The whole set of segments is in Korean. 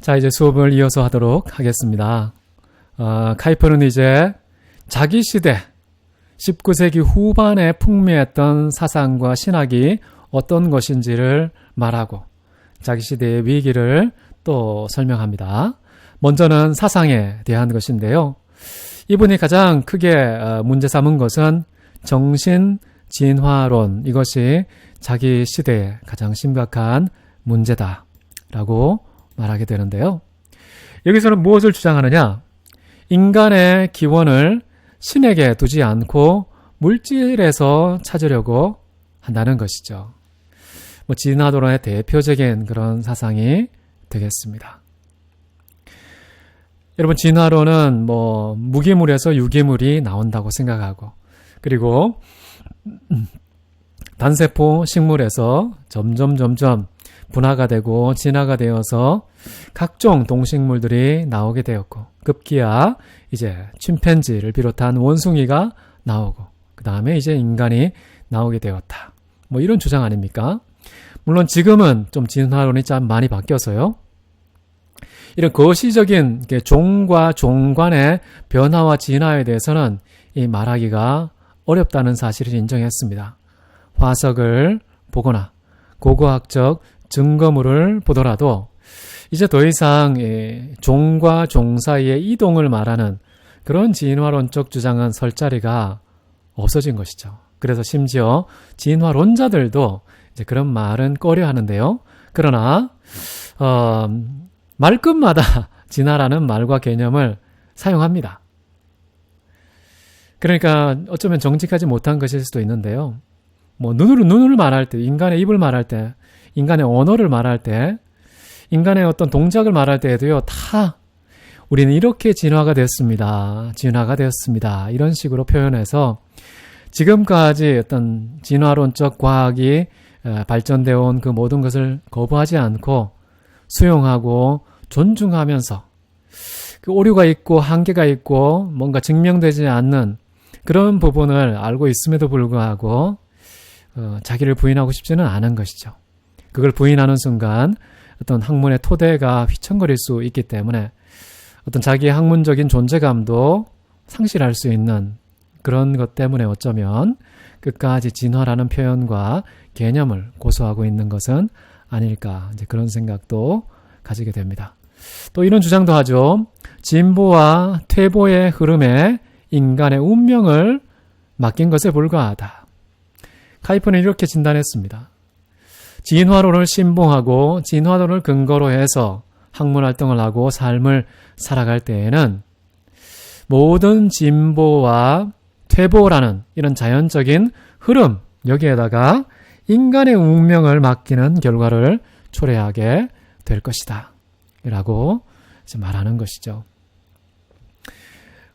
자, 이제 수업을 이어서 하도록 하겠습니다. 카이퍼는 이제 자기 시대 19세기 후반에 풍미했던 사상과 신학이 어떤 것인지를 말하고 자기 시대의 위기를 또 설명합니다. 먼저는 사상에 대한 것인데요. 이분이 가장 크게 문제 삼은 것은 정신진화론, 이것이 자기 시대의 가장 심각한 문제다라고 말하게 되는데요. 여기서는 무엇을 주장하느냐? 인간의 기원을 신에게 두지 않고 물질에서 찾으려고 한다는 것이죠. 진화론의 대표적인 그런 사상이 되겠습니다. 여러분, 진화론은 무기물에서 유기물이 나온다고 생각하고, 그리고 단세포 식물에서 점점 분화가 되고 진화가 되어서 각종 동식물들이 나오게 되었고, 급기야 이제 침팬지를 비롯한 원숭이가 나오고, 그 다음에 이제 인간이 나오게 되었다. 이런 주장 아닙니까? 물론 지금은 좀 진화론이 참 많이 바뀌어서요. 이런 거시적인 종과 종관의 변화와 진화에 대해서는 이 말하기가 어렵다는 사실을 인정했습니다. 화석을 보거나 고고학적 증거물을 보더라도 이제 더 이상 종과 종 사이의 이동을 말하는 그런 진화론적 주장은 설 자리가 없어진 것이죠. 그래서 심지어 진화론자들도 이제 그런 말은 꺼려 하는데요. 그러나 말끝마다 진화라는 말과 개념을 사용합니다. 그러니까 어쩌면 정직하지 못한 것일 수도 있는데요. 눈을 말할 때, 인간의 입을 말할 때, 인간의 언어를 말할 때, 인간의 어떤 동작을 말할 때에도요, 다 우리는 이렇게 진화가 되었습니다. 이런 식으로 표현해서 지금까지 어떤 진화론적 과학이 발전되어 온 그 모든 것을 거부하지 않고 수용하고 존중하면서 그 오류가 있고 한계가 있고 뭔가 증명되지 않는 그런 부분을 알고 있음에도 불구하고 자기를 부인하고 싶지는 않은 것이죠. 그걸 부인하는 순간 어떤 학문의 토대가 휘청거릴 수 있기 때문에 어떤 자기의 학문적인 존재감도 상실할 수 있는 그런 것 때문에 어쩌면 끝까지 진화라는 표현과 개념을 고수하고 있는 것은 아닐까, 이제 그런 생각도 가지게 됩니다. 또 이런 주장도 하죠. 진보와 퇴보의 흐름에 인간의 운명을 맡긴 것에 불과하다. 카이퍼는 이렇게 진단했습니다. 진화론을 신봉하고 진화론을 근거로 해서 학문활동을 하고 삶을 살아갈 때에는 모든 진보와 퇴보라는 이런 자연적인 흐름, 여기에다가 인간의 운명을 맡기는 결과를 초래하게 될 것이다 라고 말하는 것이죠.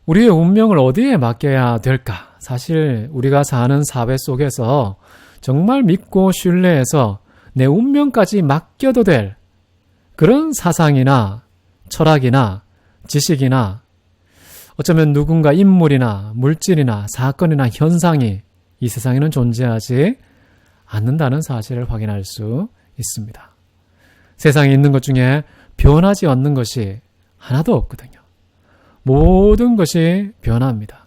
우리의 운명을 어디에 맡겨야 될까? 사실 우리가 사는 사회 속에서 정말 믿고 신뢰해서 내 운명까지 맡겨도 될 그런 사상이나 철학이나 지식이나 어쩌면 누군가 인물이나 물질이나 사건이나 현상이 이 세상에는 존재하지 않는다는 사실을 확인할 수 있습니다. 세상에 있는 것 중에 변하지 않는 것이 하나도 없거든요. 모든 것이 변합니다.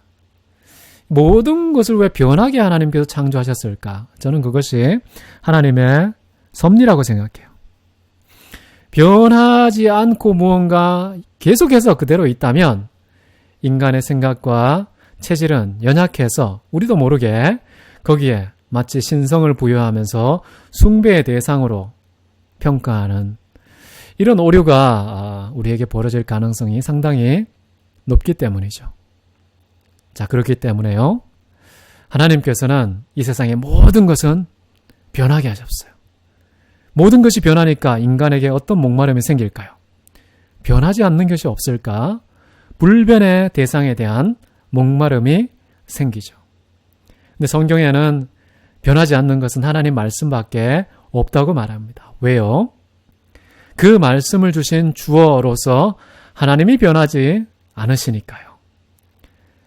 모든 것을 왜 변하게 하나님께서 창조하셨을까? 저는 그것이 하나님의 섭리라고 생각해요. 변하지 않고 무언가 계속해서 그대로 있다면 인간의 생각과 체질은 연약해서 우리도 모르게 거기에 마치 신성을 부여하면서 숭배의 대상으로 평가하는 이런 오류가 우리에게 벌어질 가능성이 상당히 높기 때문이죠. 자, 그렇기 때문에요. 하나님께서는 이 세상의 모든 것은 변하게 하셨어요. 모든 것이 변하니까 인간에게 어떤 목마름이 생길까요? 변하지 않는 것이 없을까? 불변의 대상에 대한 목마름이 생기죠. 근데 성경에는 변하지 않는 것은 하나님 말씀밖에 없다고 말합니다. 왜요? 그 말씀을 주신 주어로서 하나님이 변하지 않으시니까요.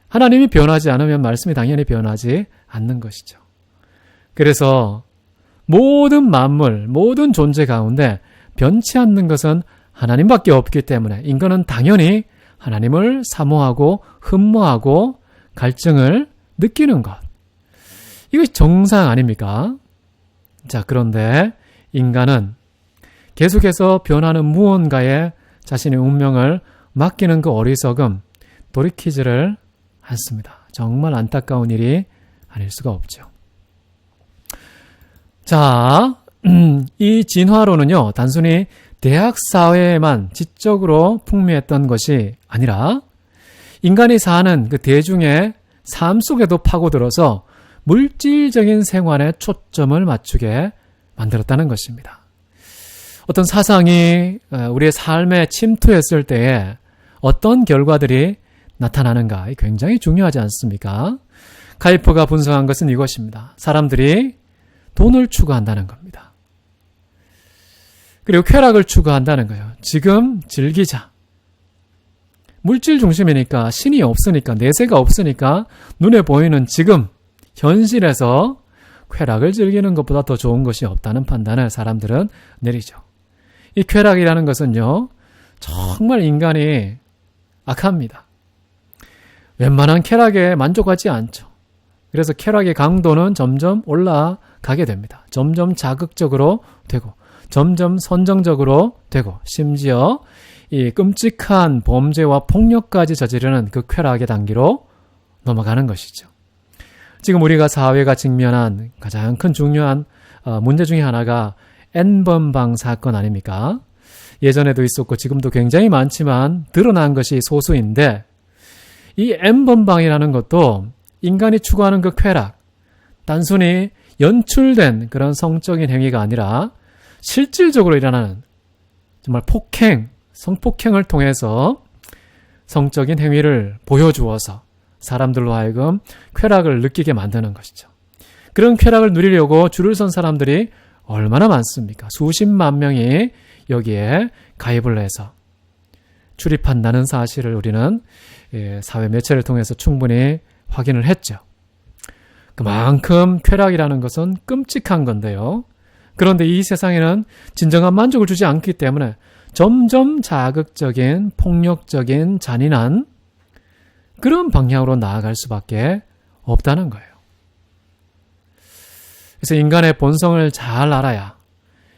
하나님이 변하지 않으면 말씀이 당연히 변하지 않는 것이죠. 그래서 모든 만물, 모든 존재 가운데 변치 않는 것은 하나님밖에 없기 때문에 인간은 당연히 하나님을 사모하고 흠모하고 갈증을 느끼는 것. 이것이 정상 아닙니까? 자, 그런데 인간은 계속해서 변하는 무언가에 자신의 운명을 맡기는 그 어리석음 돌이키지를 않습니다. 정말 안타까운 일이 아닐 수가 없죠. 자, 이 진화론은요, 단순히 대학 사회에만 지적으로 풍미했던 것이 아니라 인간이 사는 그 대중의 삶 속에도 파고들어서 물질적인 생활에 초점을 맞추게 만들었다는 것입니다. 어떤 사상이 우리의 삶에 침투했을 때에 어떤 결과들이 나타나는가 굉장히 중요하지 않습니까? 카이퍼가 분석한 것은 이것입니다. 사람들이 돈을 추구한다는 겁니다. 그리고 쾌락을 추구한다는 거예요. 지금 즐기자. 물질 중심이니까 신이 없으니까 내세가 없으니까 눈에 보이는 지금 현실에서 쾌락을 즐기는 것보다 더 좋은 것이 없다는 판단을 사람들은 내리죠. 이 쾌락이라는 것은요, 정말 인간이 악합니다. 웬만한 쾌락에 만족하지 않죠. 그래서 쾌락의 강도는 점점 올라가게 됩니다. 점점 자극적으로 되고 점점 선정적으로 되고 심지어 이 끔찍한 범죄와 폭력까지 저지르는 그 쾌락의 단계로 넘어가는 것이죠. 지금 우리가 사회가 직면한 가장 큰 중요한 문제 중에 하나가 N번방 사건 아닙니까? 예전에도 있었고 지금도 굉장히 많지만 드러난 것이 소수인데 이 N번방이라는 것도 인간이 추구하는 그 쾌락, 단순히 연출된 그런 성적인 행위가 아니라 실질적으로 일어나는 정말 폭행, 성폭행을 통해서 성적인 행위를 보여주어서 사람들로 하여금 쾌락을 느끼게 만드는 것이죠. 그런 쾌락을 누리려고 줄을 선 사람들이 얼마나 많습니까? 수십만 명이 여기에 가입을 해서 출입한다는 사실을 우리는 사회 매체를 통해서 충분히 확인을 했죠. 그만큼 쾌락이라는 것은 끔찍한 건데요. 그런데 이 세상에는 진정한 만족을 주지 않기 때문에 점점 자극적인, 폭력적인, 잔인한 그런 방향으로 나아갈 수밖에 없다는 거예요. 그래서 인간의 본성을 잘 알아야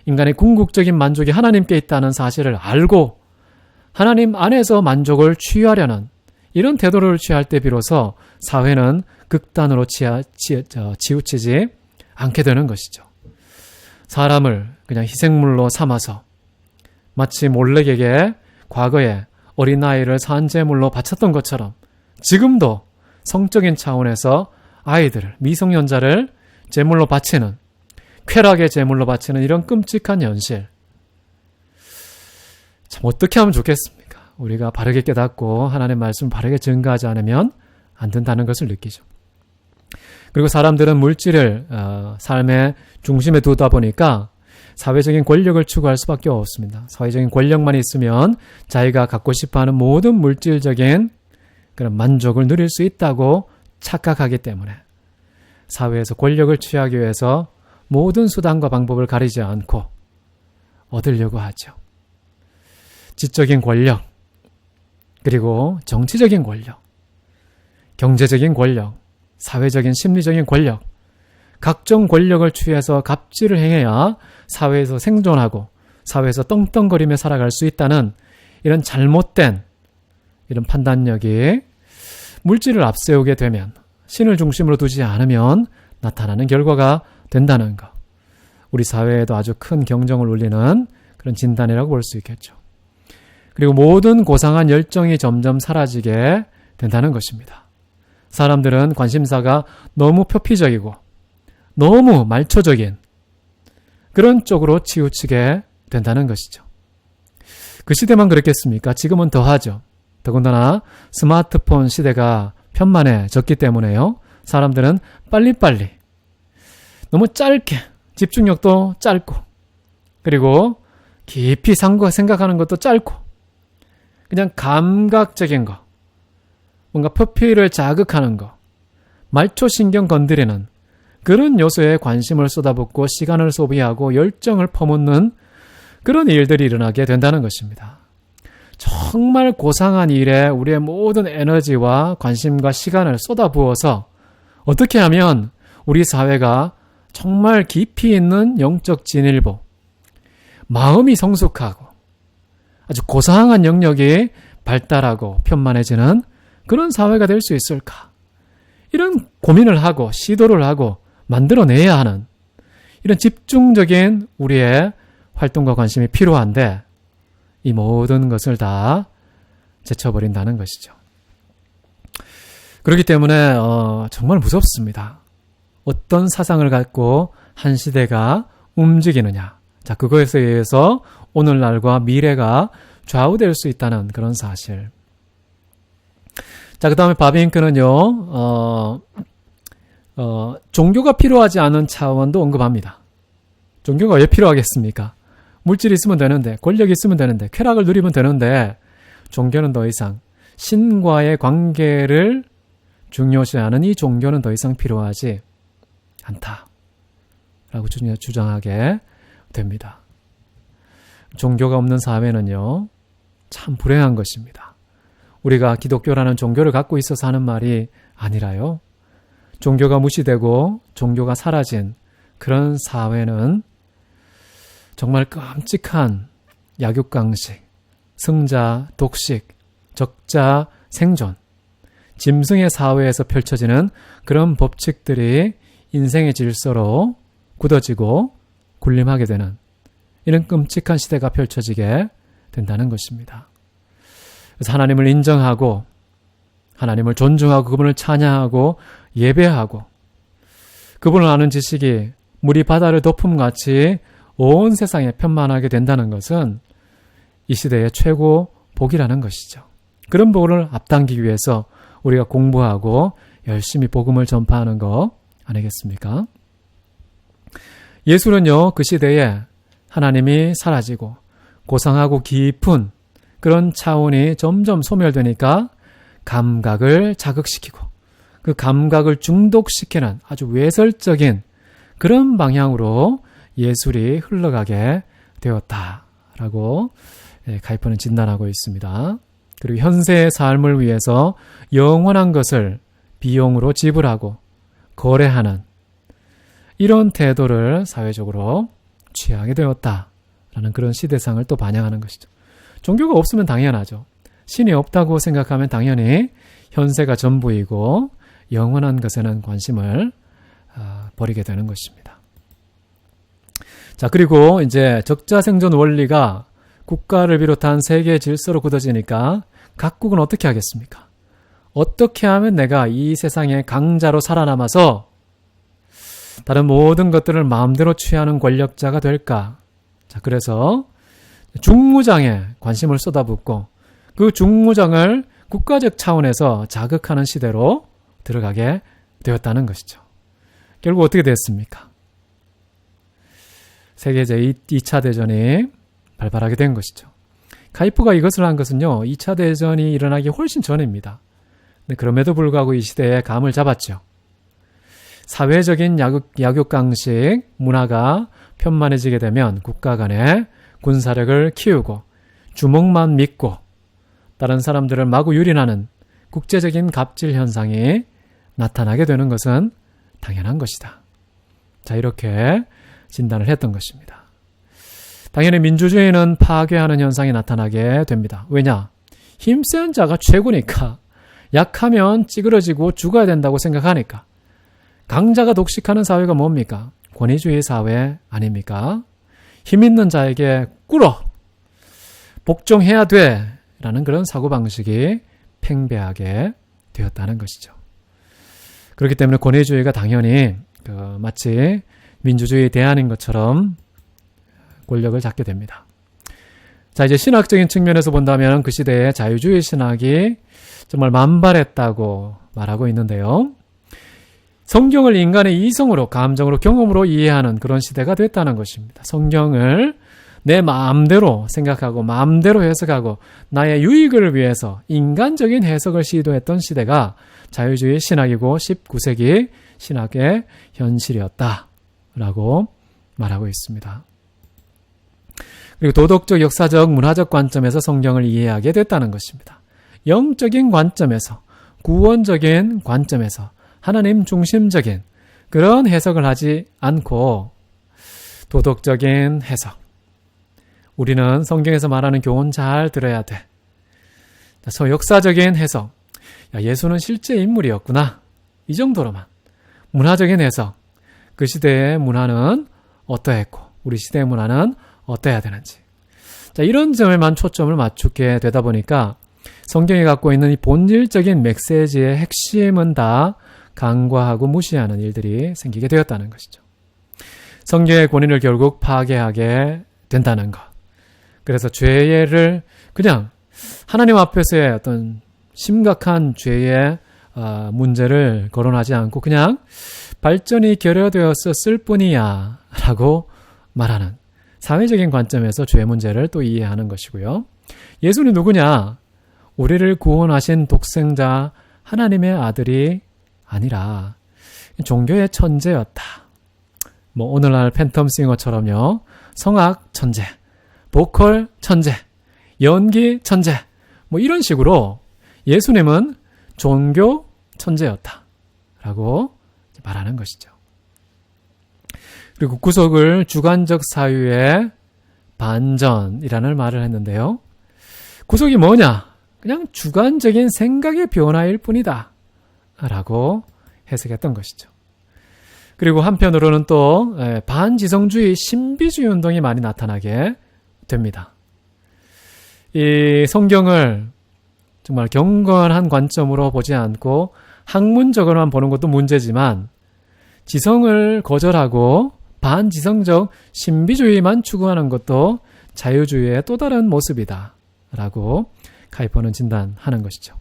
인간의 궁극적인 만족이 하나님께 있다는 사실을 알고 하나님 안에서 만족을 취하려는 이런 태도를 취할 때 비로소 사회는 극단으로 치우치지 않게 되는 것이죠. 사람을 그냥 희생물로 삼아서 마치 몰렉에게 과거에 어린아이를 산재물로 바쳤던 것처럼 지금도 성적인 차원에서 아이들을, 미성년자를 제물로 바치는, 쾌락의 제물로 바치는 이런 끔찍한 현실. 참 어떻게 하면 좋겠습니까? 우리가 바르게 깨닫고 하나님의 말씀을 바르게 증거하지 않으면 안 된다는 것을 느끼죠. 그리고 사람들은 물질을 삶의 중심에 두다 보니까 사회적인 권력을 추구할 수밖에 없습니다. 사회적인 권력만 있으면 자기가 갖고 싶어하는 모든 물질적인 그런 만족을 누릴 수 있다고 착각하기 때문에 사회에서 권력을 취하기 위해서 모든 수단과 방법을 가리지 않고 얻으려고 하죠. 지적인 권력, 그리고 정치적인 권력, 경제적인 권력, 사회적인 심리적인 권력, 각종 권력을 취해서 갑질을 행해야 사회에서 생존하고 사회에서 떵떵거리며 살아갈 수 있다는 이런 잘못된 이런 판단력이 물질을 앞세우게 되면 신을 중심으로 두지 않으면 나타나는 결과가 된다는 것. 우리 사회에도 아주 큰 경종을 울리는 그런 진단이라고 볼 수 있겠죠. 그리고 모든 고상한 열정이 점점 사라지게 된다는 것입니다. 사람들은 관심사가 너무 표피적이고 너무 말초적인 그런 쪽으로 치우치게 된다는 것이죠. 그 시대만 그랬겠습니까? 지금은 더하죠. 더군다나 스마트폰 시대가 편만해졌기 때문에요. 사람들은 빨리빨리 너무 짧게 집중력도 짧고 그리고 깊이 생각하는 것도 짧고 그냥 감각적인 거, 뭔가 표피를 자극하는 거, 말초신경 건드리는 그런 요소에 관심을 쏟아붓고 시간을 소비하고 열정을 퍼붓는 그런 일들이 일어나게 된다는 것입니다. 정말 고상한 일에 우리의 모든 에너지와 관심과 시간을 쏟아부어서 어떻게 하면 우리 사회가 정말 깊이 있는 영적 진일보, 마음이 성숙하고 아주 고상한 영역이 발달하고 편만해지는 그런 사회가 될 수 있을까? 이런 고민을 하고 시도를 하고 만들어내야 하는 이런 집중적인 우리의 활동과 관심이 필요한데 이 모든 것을 다 제쳐버린다는 것이죠. 그렇기 때문에 정말 무섭습니다. 어떤 사상을 갖고 한 시대가 움직이느냐. 자, 그거에 의해서 오늘날과 미래가 좌우될 수 있다는 그런 사실. 자, 그 다음에 바비잉크는요, 종교가 필요하지 않은 차원도 언급합니다. 종교가 왜 필요하겠습니까? 물질이 있으면 되는데, 권력이 있으면 되는데, 쾌락을 누리면 되는데, 종교는 더 이상 신과의 관계를 중요시하는 이 종교는 더 이상 필요하지 않다라고 주장하게 됩니다. 종교가 없는 사회는요, 참 불행한 것입니다. 우리가 기독교라는 종교를 갖고 있어서 하는 말이 아니라요, 종교가 무시되고 종교가 사라진 그런 사회는 정말 끔찍한 약육강식, 승자 독식, 적자 생존, 짐승의 사회에서 펼쳐지는 그런 법칙들이 인생의 질서로 굳어지고 군림하게 되는 이런 끔찍한 시대가 펼쳐지게 된다는 것입니다. 그래서 하나님을 인정하고 하나님을 존중하고 그분을 찬양하고 예배하고 그분을 아는 지식이 물이 바다를 덮음같이 온 세상에 편만하게 된다는 것은 이 시대의 최고 복이라는 것이죠. 그런 복을 앞당기기 위해서 우리가 공부하고 열심히 복음을 전파하는 거 아니겠습니까? 예술은요, 그 시대에 하나님이 사라지고 고상하고 깊은 그런 차원이 점점 소멸되니까 감각을 자극시키고 그 감각을 중독시키는 아주 외설적인 그런 방향으로 예술이 흘러가게 되었다라고 가이퍼는 진단하고 있습니다. 그리고 현세의 삶을 위해서 영원한 것을 비용으로 지불하고 거래하는 이런 태도를 사회적으로 취하게 되었다라는 그런 시대상을 또 반영하는 것이죠. 종교가 없으면 당연하죠. 신이 없다고 생각하면 당연히 현세가 전부이고 영원한 것에는 관심을 버리게 되는 것입니다. 자, 그리고 이제 적자생존 원리가 국가를 비롯한 세계의 질서로 굳어지니까 각국은 어떻게 하겠습니까? 어떻게 하면 내가 이 세상의 강자로 살아남아서 다른 모든 것들을 마음대로 취하는 권력자가 될까? 자, 그래서 중무장에 관심을 쏟아붓고 그 중무장을 국가적 차원에서 자극하는 시대로 들어가게 되었다는 것이죠. 결국 어떻게 됐습니까? 세계 제2차 대전이 발발하게 된 것이죠. 카이프가 이것을 한 것은요, 2차 대전이 일어나기 훨씬 전입니다. 근데 그럼에도 불구하고 이 시대에 감을 잡았죠. 사회적인 약육강식 문화가 편만해지게 되면 국가 간에 군사력을 키우고 주먹만 믿고 다른 사람들을 마구 유린하는 국제적인 갑질 현상이 나타나게 되는 것은 당연한 것이다. 자, 이렇게 진단을 했던 것입니다. 당연히 민주주의는 파괴하는 현상이 나타나게 됩니다. 왜냐? 힘센 자가 최고니까. 약하면 찌그러지고 죽어야 된다고 생각하니까. 강자가 독식하는 사회가 뭡니까? 권위주의 사회 아닙니까? 힘 있는 자에게 꿇어! 복종해야 돼! 라는 그런 사고방식이 팽배하게 되었다는 것이죠. 그렇기 때문에 권위주의가 당연히 마치 민주주의 대안인 것처럼 권력을 잡게 됩니다. 자, 이제 신학적인 측면에서 본다면 그 시대에 자유주의 신학이 정말 만발했다고 말하고 있는데요. 성경을 인간의 이성으로, 감정으로, 경험으로 이해하는 그런 시대가 됐다는 것입니다. 성경을 내 마음대로 생각하고 마음대로 해석하고 나의 유익을 위해서 인간적인 해석을 시도했던 시대가 자유주의 신학이고 19세기 신학의 현실이었다라고 말하고 있습니다. 그리고 도덕적, 역사적, 문화적 관점에서 성경을 이해하게 됐다는 것입니다. 영적인 관점에서, 구원적인 관점에서 하나님 중심적인 그런 해석을 하지 않고 도덕적인 해석. 우리는 성경에서 말하는 교훈 잘 들어야 돼. 그래서 역사적인 해석. 예수는 실제 인물이었구나. 이 정도로만. 문화적인 해석. 그 시대의 문화는 어떠했고 우리 시대의 문화는 어떠해야 되는지. 이런 점에만 초점을 맞추게 되다 보니까 성경이 갖고 있는 이 본질적인 메시지의 핵심은 다 간과하고 무시하는 일들이 생기게 되었다는 것이죠. 성경의 권위를 결국 파괴하게 된다는 것. 그래서 죄를 그냥 하나님 앞에서의 어떤 심각한 죄의 문제를 거론하지 않고 그냥 발전이 결여되었을 뿐이야 라고 말하는 사회적인 관점에서 죄 문제를 또 이해하는 것이고요. 예수는 누구냐? 우리를 구원하신 독생자 하나님의 아들이 아니라 종교의 천재였다. 오늘날 팬텀싱어처럼요. 성악 천재, 보컬 천재, 연기 천재 이런 식으로 예수님은 종교 천재였다 라고 말하는 것이죠. 그리고 구속을 주관적 사유의 반전이라는 말을 했는데요. 구속이 뭐냐? 그냥 주관적인 생각의 변화일 뿐이다 라고 해석했던 것이죠. 그리고 한편으로는 또 반지성주의, 신비주의 운동이 많이 나타나게 됩니다. 이 성경을 정말 경건한 관점으로 보지 않고 학문적으로만 보는 것도 문제지만 지성을 거절하고 반지성적 신비주의만 추구하는 것도 자유주의의 또 다른 모습이다 라고 카이퍼는 진단하는 것이죠.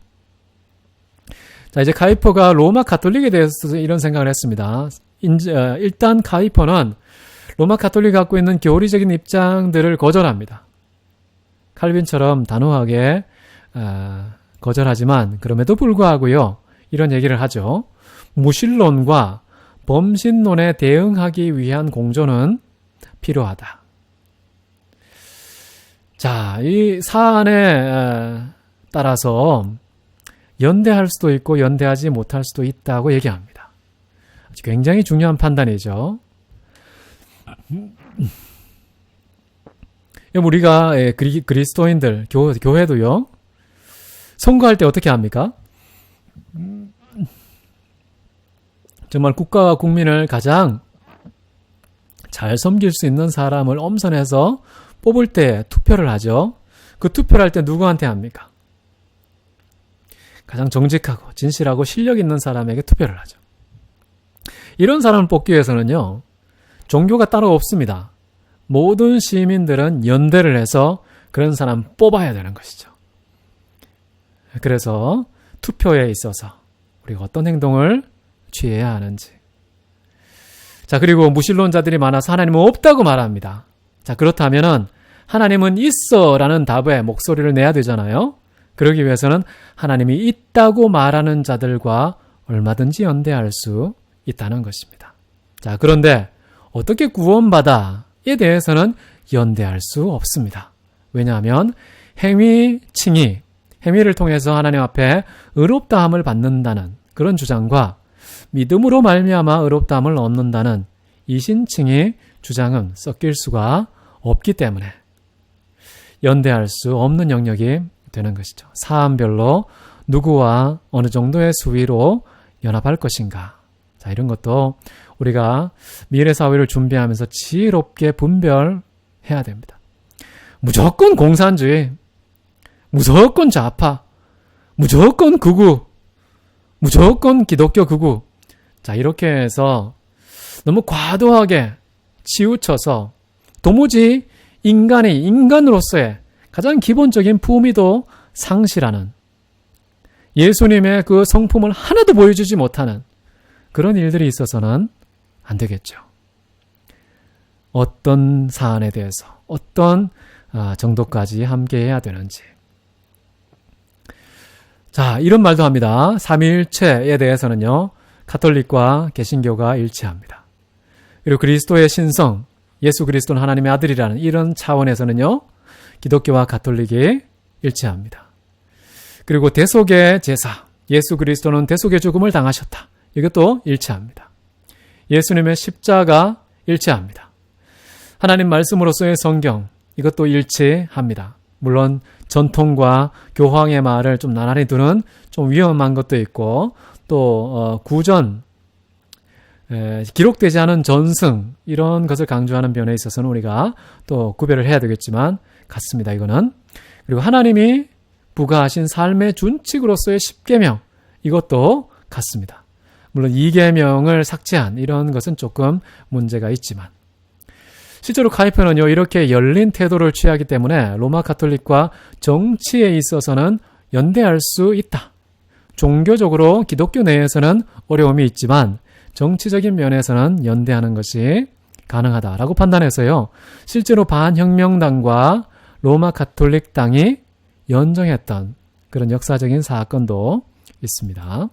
이제 카이퍼가 로마 가톨릭에 대해서 이런 생각을 했습니다. 일단 카이퍼는 로마 가톨릭이 갖고 있는 교리적인 입장들을 거절합니다. 칼빈처럼 단호하게 거절하지만 그럼에도 불구하고요. 이런 얘기를 하죠. 무신론과 범신론에 대응하기 위한 공조는 필요하다. 자, 이 사안에 따라서 연대할 수도 있고 연대하지 못할 수도 있다고 얘기합니다. 굉장히 중요한 판단이죠. 우리가 그리스도인들, 교회도요. 선거할 때 어떻게 합니까? 정말 국가와 국민을 가장 잘 섬길 수 있는 사람을 엄선해서 뽑을 때 투표를 하죠. 그 투표를 할 때 누구한테 합니까? 가장 정직하고 진실하고 실력 있는 사람에게 투표를 하죠. 이런 사람을 뽑기 위해서는요. 종교가 따로 없습니다. 모든 시민들은 연대를 해서 그런 사람 뽑아야 되는 것이죠. 그래서 투표에 있어서 우리가 어떤 행동을 취해야 하는지. 자, 그리고 무신론자들이 많아서 하나님은 없다고 말합니다. 자, 그렇다면은 하나님은 있어 라는 답에 목소리를 내야 되잖아요. 그러기 위해서는 하나님이 있다고 말하는 자들과 얼마든지 연대할 수 있다는 것입니다. 자, 그런데 어떻게 구원받아에 대해서는 연대할 수 없습니다. 왜냐하면 행위를 통해서 하나님 앞에 의롭다함을 받는다는 그런 주장과 믿음으로 말미암아 의롭다함을 얻는다는 이신칭의 주장은 섞일 수가 없기 때문에 연대할 수 없는 영역이 되는 것이죠. 사안별로 누구와 어느 정도의 수위로 연합할 것인가. 자, 이런 것도 우리가 미래 사회를 준비하면서 지혜롭게 분별해야 됩니다. 무조건 공산주의, 무조건 좌파, 무조건 극우, 무조건 기독교 극우. 자, 이렇게 해서 너무 과도하게 치우쳐서 도무지 인간으로서의 가장 기본적인 품위도 상실하는 예수님의 그 성품을 하나도 보여주지 못하는 그런 일들이 있어서는 안 되겠죠. 어떤 사안에 대해서 어떤 정도까지 함께해야 되는지. 자, 이런 말도 합니다. 삼위일체에 대해서는요. 가톨릭과 개신교가 일치합니다. 그리고 그리스도의 신성, 예수 그리스도는 하나님의 아들이라는 이런 차원에서는요, 기독교와 가톨릭이 일치합니다. 그리고 대속의 제사, 예수 그리스도는 대속의 죽음을 당하셨다. 이것도 일치합니다. 예수님의 십자가 일치합니다. 하나님 말씀으로서의 성경, 이것도 일치합니다. 물론 전통과 교황의 말을 좀 나란히 두는 좀 위험한 것도 있고, 또 구전, 기록되지 않은 전승, 이런 것을 강조하는 면에 있어서는 우리가 또 구별을 해야 되겠지만 같습니다. 이거는. 그리고 하나님이 부과하신 삶의 준칙으로서의 십계명, 이것도 같습니다. 물론 이계명을 삭제한 이런 것은 조금 문제가 있지만, 실제로 카이퍼는요, 이렇게 열린 태도를 취하기 때문에 로마 가톨릭과 정치에 있어서는 연대할 수 있다. 종교적으로 기독교 내에서는 어려움이 있지만 정치적인 면에서는 연대하는 것이 가능하다라고 판단해서요, 실제로 반혁명당과 로마 가톨릭 당이 연정했던 그런 역사적인 사건도 있습니다.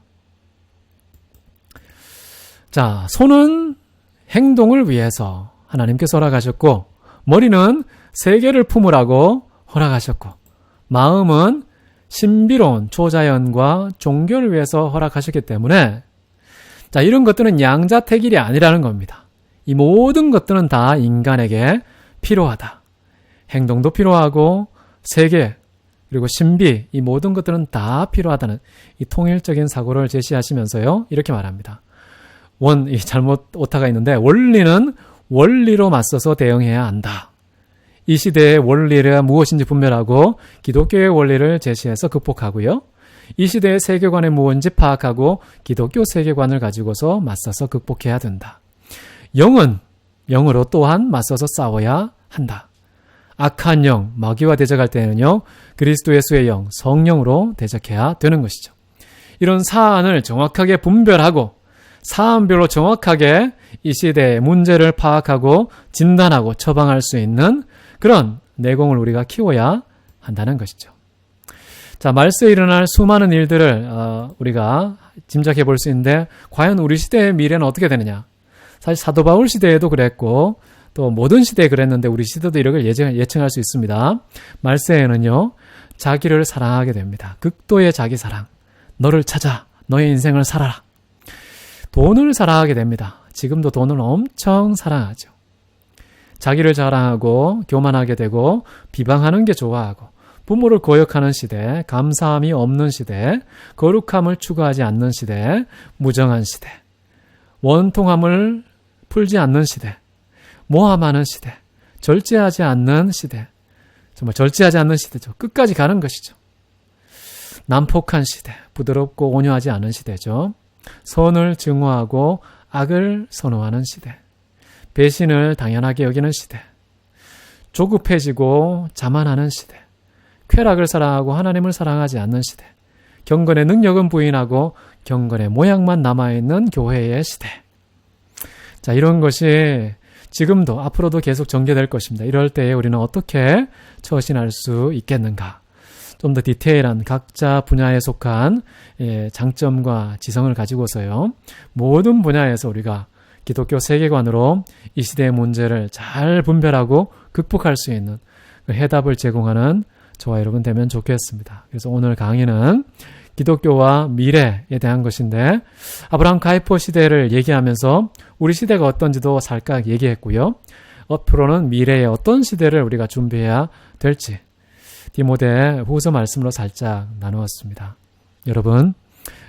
자, 손은 행동을 위해서 하나님께서 허락하셨고, 머리는 세계를 품으라고 허락하셨고, 마음은 신비로운 초자연과 종교를 위해서 허락하셨기 때문에, 자, 이런 것들은 양자택일이 아니라는 겁니다. 이 모든 것들은 다 인간에게 필요하다. 행동도 필요하고 세계, 그리고 신비, 이 모든 것들은 다 필요하다는 이 통일적인 사고를 제시하시면서요, 이렇게 말합니다. 이 잘못 오타가 있는데, 원리는 원리로 맞서서 대응해야 한다. 이 시대의 원리가 무엇인지 분별하고 기독교의 원리를 제시해서 극복하고요. 이 시대의 세계관이 무엇인지 파악하고 기독교 세계관을 가지고서 맞서서 극복해야 된다. 영은 영으로 또한 맞서서 싸워야 한다. 악한 영, 마귀와 대적할 때는요, 그리스도 예수의 영, 성령으로 대적해야 되는 것이죠. 이런 사안을 정확하게 분별하고 사안별로 정확하게 이 시대의 문제를 파악하고 진단하고 처방할 수 있는 그런 내공을 우리가 키워야 한다는 것이죠. 자, 말세에 일어날 수많은 일들을 우리가 짐작해 볼 수 있는데, 과연 우리 시대의 미래는 어떻게 되느냐? 사실 사도 바울 시대에도 그랬고 또 모든 시대에 그랬는데 우리 시대도 이걸 예측할 수 있습니다. 말세에는요, 자기를 사랑하게 됩니다. 극도의 자기 사랑. 너를 찾아 너의 인생을 살아라. 돈을 사랑하게 됩니다. 지금도 돈을 엄청 사랑하죠. 자기를 자랑하고 교만하게 되고 비방하는 게 좋아하고, 부모를 거역하는 시대, 감사함이 없는 시대, 거룩함을 추구하지 않는 시대, 무정한 시대, 원통함을 풀지 않는 시대, 모함하는 시대, 절제하지 않는 시대, 정말 절제하지 않는 시대죠. 끝까지 가는 것이죠. 난폭한 시대, 부드럽고 온유하지 않은 시대죠. 선을 증오하고 악을 선호하는 시대, 배신을 당연하게 여기는 시대, 조급해지고 자만하는 시대, 쾌락을 사랑하고 하나님을 사랑하지 않는 시대, 경건의 능력은 부인하고 경건의 모양만 남아있는 교회의 시대. 자, 이런 것이 지금도 앞으로도 계속 전개될 것입니다. 이럴 때에 우리는 어떻게 처신할 수 있겠는가? 좀 더 디테일한 각자 분야에 속한 장점과 지성을 가지고서요, 모든 분야에서 우리가 기독교 세계관으로 이 시대의 문제를 잘 분별하고 극복할 수 있는 그 해답을 제공하는 저와 여러분 되면 좋겠습니다. 그래서 오늘 강의는 기독교와 미래에 대한 것인데, 아브라함 카이퍼 시대를 얘기하면서 우리 시대가 어떤지도 살짝 얘기했고요. 앞으로는 미래의 어떤 시대를 우리가 준비해야 될지 디모데 후서 말씀으로 살짝 나누었습니다. 여러분,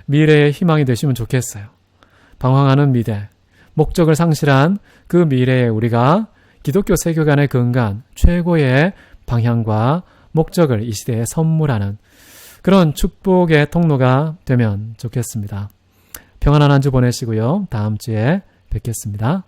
미래의 희망이 되시면 좋겠어요. 방황하는 미래, 목적을 상실한 그 미래에 우리가 기독교 세계관에 근간 최고의 방향과 목적을 이 시대에 선물하는 그런 축복의 통로가 되면 좋겠습니다. 평안한 한 주 보내시고요. 다음 주에 뵙겠습니다.